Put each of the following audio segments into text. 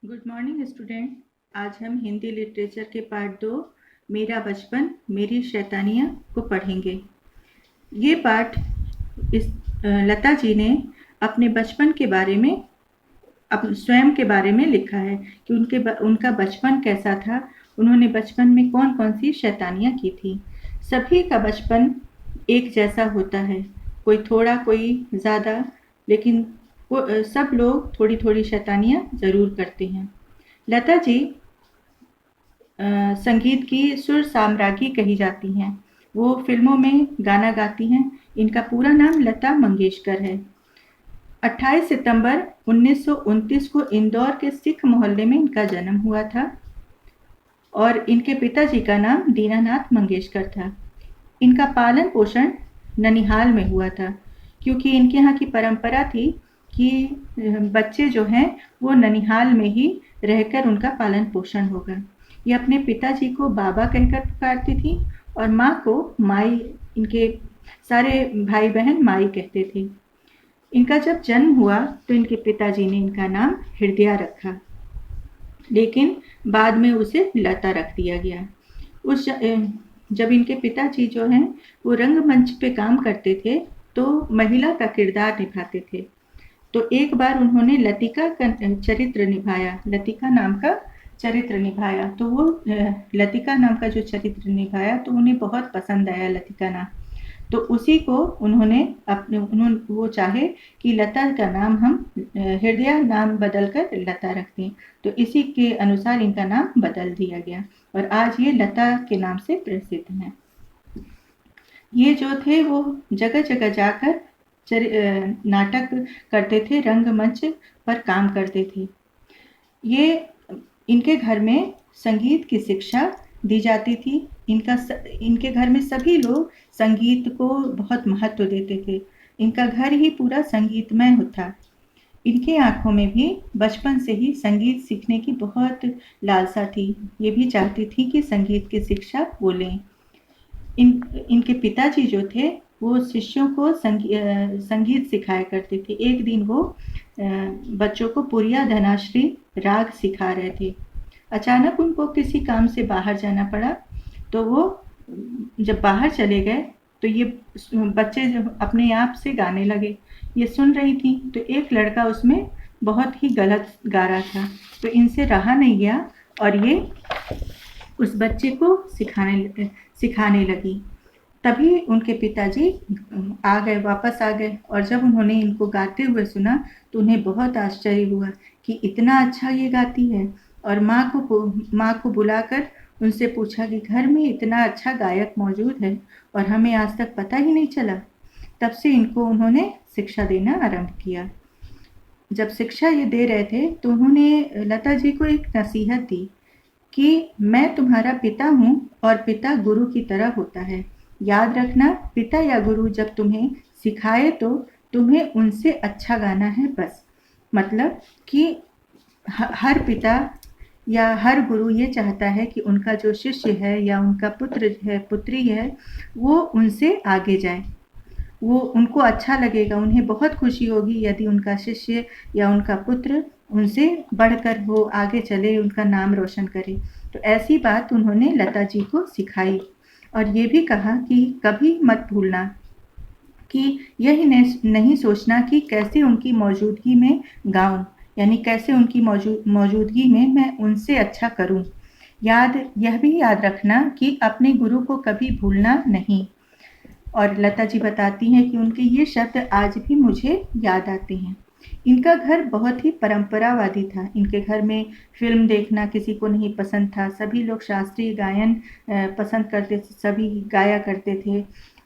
Good morning student. आज हम Hindi literature के पार्ट 2 मेरा बचपन मेरी शैतानियाँ को पढ़ेंगे। ये पाठ इस लता जी ने अपने बचपन के बारे में अपने स्वयं के बारे में लिखा है कि उनका बचपन कैसा था, उन्होंने बचपन में कौन कौन सी शैतानियाँ की थी। सभी का बचपन एक जैसा होता है, कोई थोड़ा कोई ज़्यादा, लेकिन सब लोग थोड़ी थोड़ी शैतानियाँ ज़रूर करते हैं। लता जी संगीत की सुर साम्राज्ञी कही जाती हैं। वो फिल्मों में गाना गाती हैं। इनका पूरा नाम लता मंगेशकर है। 28 सितंबर 1929 को इंदौर के सिख मोहल्ले में इनका जन्म हुआ था और इनके पिताजी का नाम दीनानाथ मंगेशकर था। इनका पालन पोषण ननिहाल में हुआ था, क्योंकि इनके यहाँ की परंपरा थी कि बच्चे जो हैं वो ननिहाल में ही रहकर उनका पालन पोषण होगा। ये अपने पिताजी को बाबा कहकर पुकारती थी और माँ को माई, इनके सारे भाई बहन माई कहते थे। इनका जब जन्म हुआ तो इनके पिताजी ने इनका नाम हृदया रखा, लेकिन बाद में उसे लता रख दिया गया। उस जब इनके पिताजी जो हैं वो रंगमंच पे काम करते थे तो महिला का किरदार निभाते थे। तो एक बार उन्होंने लतिका का चरित्र निभाया, लतिका नाम का चरित्र निभाया। तो वो लतिका नाम का जो चरित्र निभाया तो उन्हें बहुत पसंद आया लतिका नाम। तो उसी को उन्होंने वो चाहे कि लता का नाम हम हृदया नाम बदल कर लता रख दें। तो इसी के अनुसार इनका नाम बदल दिया गया और आज ये लता के नाम से प्रसिद्ध हैं। ये जो थे वो जगह जगह जाकर नाटक करते थे, रंगमंच पर काम करते थे। ये इनके घर में संगीत की शिक्षा दी जाती थी। इनके घर में सभी लोग संगीत को बहुत महत्व देते थे। इनका घर ही पूरा संगीतमय था। इनके आंखों में भी बचपन से ही संगीत सीखने की बहुत लालसा थी। ये भी चाहती थी कि संगीत की शिक्षा वो लें। इनके पिताजी जो थे वो शिष्यों को संगीत सिखाया करते थे। एक दिन वो बच्चों को पुरिया धनाश्री राग सिखा रहे थे। अचानक उनको किसी काम से बाहर जाना पड़ा, तो वो जब बाहर चले गए तो ये बच्चे जब अपने आप से गाने लगे, ये सुन रही थी तो एक लड़का उसमें बहुत ही गलत गा रहा था। तो इनसे रहा नहीं गया और ये उस बच्चे को सिखाने लगी। तभी उनके पिताजी वापस आ गए और जब उन्होंने इनको गाते हुए सुना तो उन्हें बहुत आश्चर्य हुआ कि इतना अच्छा ये गाती है। और माँ को बुलाकर उनसे पूछा कि घर में इतना अच्छा गायक मौजूद है और हमें आज तक पता ही नहीं चला। तब से इनको उन्होंने शिक्षा देना आरंभ किया। जब शिक्षा ये दे रहे थे तो उन्होंने लता जी को एक नसीहत दी कि मैं तुम्हारा पिता हूँ और पिता गुरु की तरह होता है। याद रखना, पिता या गुरु जब तुम्हें सिखाए तो तुम्हें उनसे अच्छा गाना है बस। मतलब कि हर पिता या हर गुरु ये चाहता है कि उनका जो शिष्य है या उनका पुत्र है, पुत्री है, वो उनसे आगे जाए। वो उनको अच्छा लगेगा, उन्हें बहुत खुशी होगी यदि उनका शिष्य या उनका पुत्र उनसे बढ़कर वो आगे चले, उनका नाम रोशन करे। तो ऐसी बात उन्होंने लता जी को सिखाई और ये भी कहा कि कभी मत भूलना कि यही नहीं सोचना कि कैसे उनकी मौजूदगी में गाऊं, यानी कैसे उनकी मौजूदगी में मैं उनसे अच्छा करूं। यह भी याद रखना कि अपने गुरु को कभी भूलना नहीं। और लता जी बताती हैं कि उनके ये शब्द आज भी मुझे याद आते हैं। इनका घर बहुत ही परंपरावादी था। इनके घर में फिल्म देखना किसी को नहीं पसंद था। सभी लोग शास्त्रीय गायन पसंद करते थे, सभी गाया करते थे।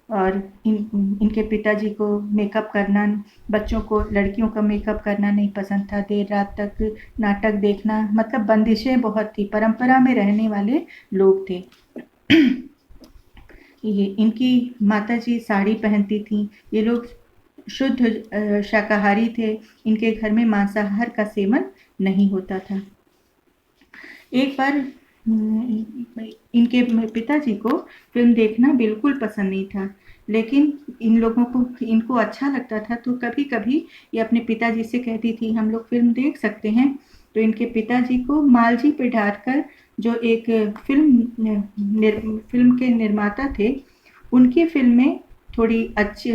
और इनके पिताजी को मेकअप करना, बच्चों को, लड़कियों का मेकअप करना नहीं पसंद था। देर रात तक नाटक देखना, मतलब बंदिशें बहुत थी, परंपरा में रहने वाले लोग थे। ये इनकी माताजी साड़ी पहनती थी। ये लोग शुद्ध शाकाहारी थे। इनके घर में मांसाहार का सेवन नहीं होता था। एक बार इनके पिताजी को फिल्म देखना बिल्कुल पसंद नहीं था, लेकिन इनको अच्छा लगता था। तो कभी कभी ये अपने पिताजी से कहती थी हम लोग फिल्म देख सकते हैं। तो इनके पिताजी को मालजी पेंढारकर, जो एक फिल्म के निर्माता थे, उनकी फिल्में थोड़ी अच्छी,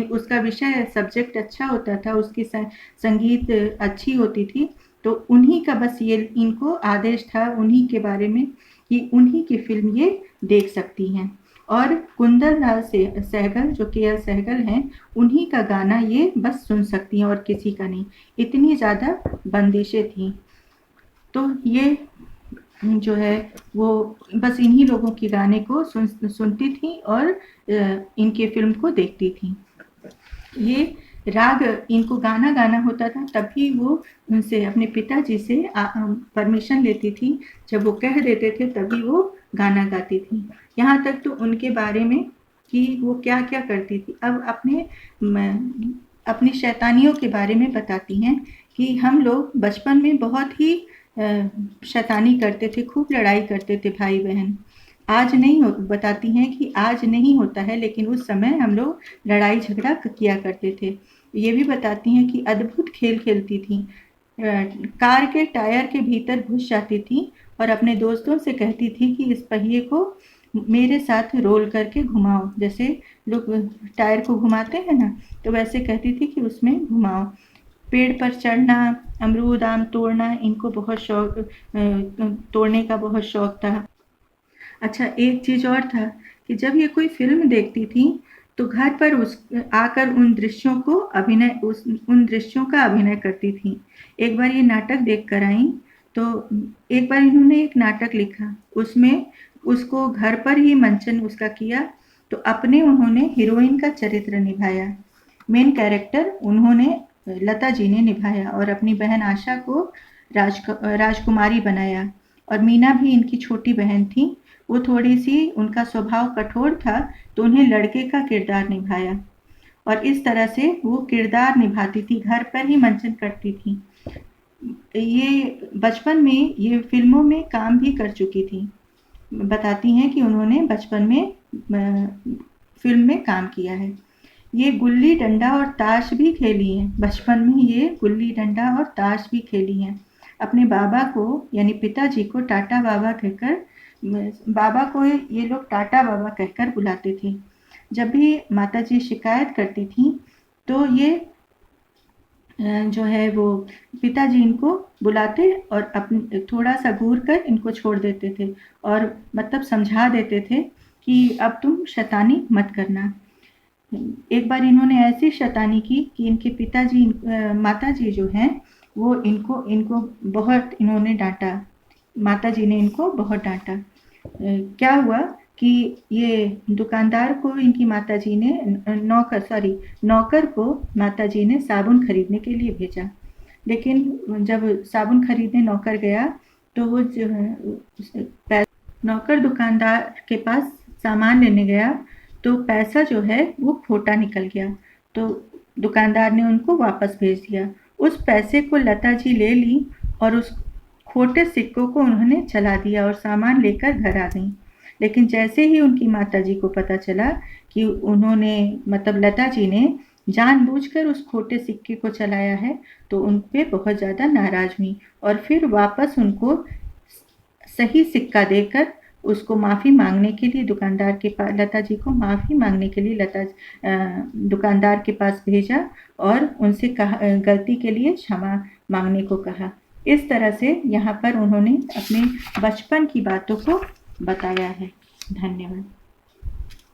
उसका विषय सब्जेक्ट अच्छा होता था, उसकी संगीत अच्छी होती थी, तो उन्हीं का बस ये इनको आदेश था उन्हीं के बारे में कि उन्हीं की फिल्म ये देख सकती हैं। और कुंदन लाल सहगल, जो के.एल. सहगल हैं, उन्हीं का गाना ये बस सुन सकती हैं और किसी का नहीं, इतनी ज़्यादा बंदिशें थीं। तो ये जो है वो बस इन्हीं लोगों के गाने को सुनती थी और इनके फिल्म को देखती थी। ये राग इनको गाना होता था, तभी वो उनसे, अपने पिताजी से परमिशन लेती थी। जब वो कह देते थे तभी वो गाना गाती थी। यहाँ तक तो उनके बारे में कि वो क्या-क्या करती थी। अब अपनी शैतानियों के बारे में बताती हैं कि हम लोग बचपन में बहुत ही शैतानी करते थे, खूब लड़ाई करते थे भाई-बहन। आज नहीं हो बताती हैं कि आज नहीं होता है, लेकिन उस समय हम लोग लड़ाई झगड़ा किया करते थे। ये भी बताती हैं कि अद्भुत खेल खेलती थीं। कार के टायर के भीतर घुस जाती थीं और अपने दोस्तों से कहती थी कि इस पहिए को मेरे साथ रोल करके घुमाओ, जैसे लोग टायर को घुमाते हैं ना, तो वैसे कहती थी कि उसमें घुमाओ। पेड़ पर चढ़ना, अमरूद आम तोड़ना, इनको बहुत शौक, तोड़ने का बहुत शौक था। अच्छा, एक चीज़ और था कि जब ये कोई फ़िल्म देखती थी, तो घर पर आकर उन दृश्यों का अभिनय करती थी। एक बार ये नाटक देख कर आईं, तो एक बार इन्होंने एक नाटक लिखा, उसमें उसको घर पर ही मंचन उसका किया, तो अपने उन्होंने हीरोइन का चरित्र निभाया। मेन कैरेक्टर उन्होंने, लता जी ने निभाया, और अपनी बहन आशा को राजकुमारी बनाया। और मीना भी इनकी छोटी बहन थी, वो थोड़ी-सी, उनका स्वभाव कठोर था, तो उन्हें लड़के का किरदार निभाया। और इस तरह से वो किरदार निभाती थी, घर पर ही मंचन करती थी। ये बचपन में ये फ़िल्मों में काम भी कर चुकी थी। बताती हैं कि उन्होंने बचपन में फ़िल्म में काम किया है। ये गुल्ली डंडा और ताश भी खेली हैं। बचपन में ये गुल्ली डंडा और ताश भी खेली हैं। अपने बाबा को, यानी पिताजी को, टाटा बाबा कहकर, बाबा को ये लोग टाटा बाबा कहकर बुलाते थे। जब भी माताजी शिकायत करती थीं, तो ये जो है वो पिताजी इनको बुलाते और अपने थोड़ा सा घूर कर इनको छोड़ देते थे, और मतलब समझा देते थे कि अब तुम शैतानी मत करना। एक बार इन्होंने ऐसी शैतानी की कि इनके पिताजी, माताजी जो हैं, वो इनको बहुत इन्होंने डाँटा। माताजी ने इनको बहुत डाँटा। क्या हुआ कि ये दुकानदार को इनकी माताजी ने, नौकर को माताजी ने साबुन खरीदने के लिए भेजा। लेकिन जब साबुन खरीदने नौकर गया, तो वो जो है, नौकर दुकानदार के पास सामान लेने गया, तो पैसा जो है वो खोटा निकल गया, तो दुकानदार ने उनको वापस भेज दिया। उस पैसे को लता जी ले ली और उस खोटे सिक्कों को उन्होंने चला दिया और सामान लेकर घर आ गईं। लेकिन जैसे ही उनकी माताजी को पता चला कि उन्होंने, मतलब लता जी ने जानबूझकर उस खोटे सिक्के को चलाया है, तो उन पे बहुत ज़्यादा नाराज़ हुईं और फिर वापस उनको सही सिक्का देकर उसको माफ़ी मांगने के लिए दुकानदार के पास, लता जी को माफ़ी मांगने के लिए दुकानदार के पास भेजा और उनसे कहा, गलती के लिए क्षमा मांगने को कहा। इस तरह से यहाँ पर उन्होंने अपने बचपन की बातों को बताया है। धन्यवाद।